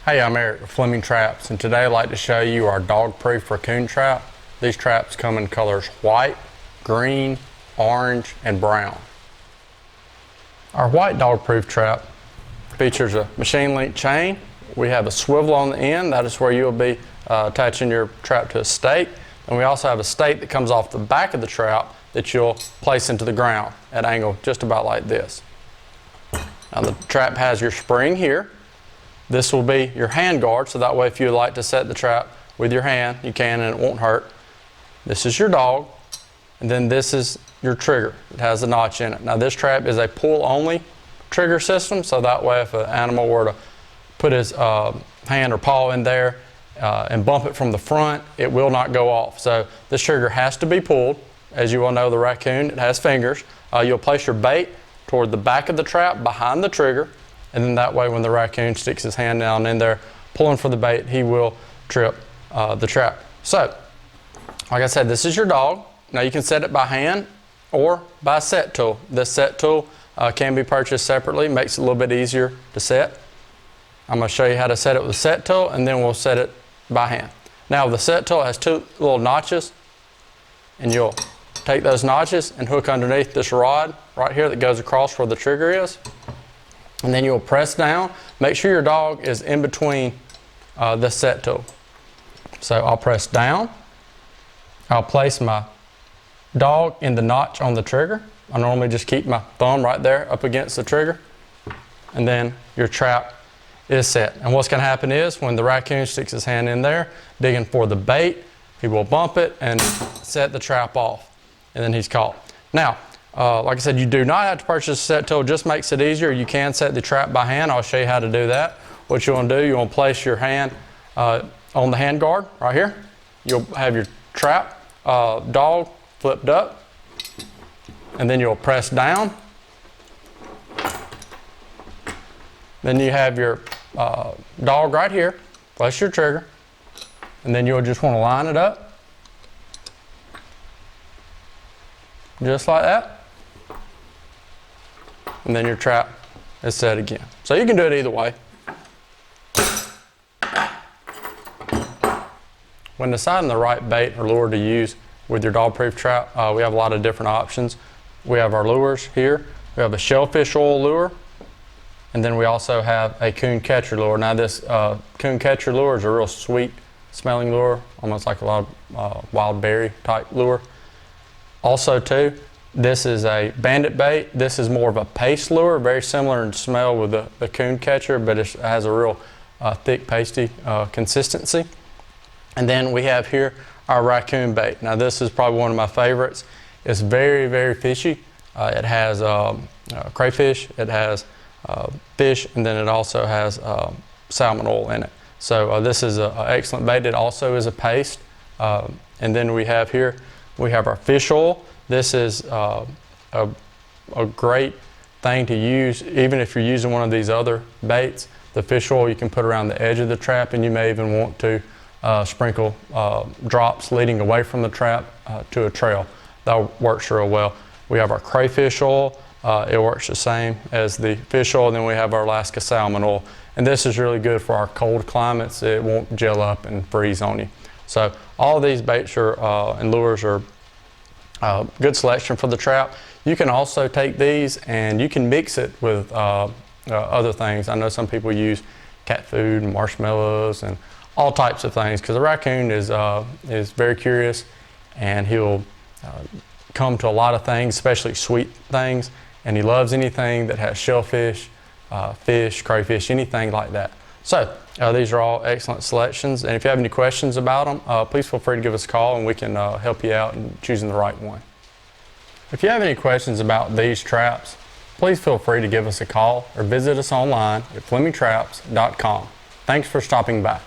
Hey, I'm Eric with Fleming Traps, and today I'd like to show you our dog-proof raccoon trap. These traps come in colors white, green, orange, and brown. Our white dog-proof trap features a machine link chain. We have a swivel on the end. That is where you'll be attaching your trap to a stake. And we also have a stake that comes off the back of the trap that you'll place into the ground at an angle just about like this. Now the trap has your spring here. This will be your hand guard, so that way if you would like to set the trap with your hand, you can and it won't hurt. This is your dog, and then this is your trigger. It has a notch in it. Now this trap is a pull-only trigger system, so that way if an animal were to put his hand or paw in there and bump it from the front, it will not go off. So this trigger has to be pulled. As you all know, the raccoon, it has fingers. You'll place your bait toward the back of the trap behind the trigger, and then that way when the raccoon sticks his hand down in there pulling for the bait, he will trip the trap. So, like I said, this is your dog. Now you can set it by hand or by a set tool. This set tool can be purchased separately, makes it a little bit easier to set. I'm going to show you how to set it with a set tool, and then we'll set it by hand. Now the set tool has two little notches, and you'll take those notches and hook underneath this rod right here that goes across where the trigger is. And then you'll press down. Make sure your dog is in between the set tool. So I'll press down. I'll place my dog in the notch on the trigger. I normally just keep my thumb right there up against the trigger. And then your trap is set. And what's going to happen is when the raccoon sticks his hand in there, digging for the bait, he will bump it and set the trap off. And then he's caught. Now, like I said, you do not have to purchase a set tool. It just makes it easier. You can set the trap by hand. I'll show you how to do that. What you want to do, you want to place your hand on the hand guard right here. You'll have your trap dog flipped up, and then you'll press down. Then you have your dog right here. Place your trigger, and then you'll just want to line it up just like that. And then your trap is set again. So you can do it either way. When deciding the right bait or lure to use with your dog-proof trap, we have a lot of different options. We have our lures here. We have a shellfish oil lure, and then we also have a coon catcher lure. Now this coon catcher lure is a real sweet smelling lure, almost like a lot of wild berry type lure. Also too, this is a bandit bait. This is more of a paste lure, very similar in smell with the coon catcher, but it has a real thick, pasty consistency. And then we have here our raccoon bait. Now this is probably one of my favorites. It's very, very fishy. It has crayfish, it has fish, and then it also has salmon oil in it. So this is an excellent bait. It also is a paste. And then we have here, we have our fish oil. This is a great thing to use even if you're using one of these other baits. The fish oil you can put around the edge of the trap, and you may even want to sprinkle drops leading away from the trap to a trail. That works real well. We have our crayfish oil. It works the same as the fish oil. Then we have our Alaska salmon oil. And this is really good for our cold climates. It won't gel up and freeze on you. So all of these baits and lures are good selection for the trap. You can also take these and you can mix it with other things. I know some people use cat food and marshmallows and all types of things, because the raccoon is very curious, and he'll come to a lot of things, especially sweet things, and he loves anything that has shellfish, fish, crayfish, anything like that. So these are all excellent selections, and if you have any questions about them, please feel free to give us a call and we can help you out in choosing the right one. If you have any questions about these traps, please feel free to give us a call or visit us online at flemingtraps.com. Thanks for stopping by.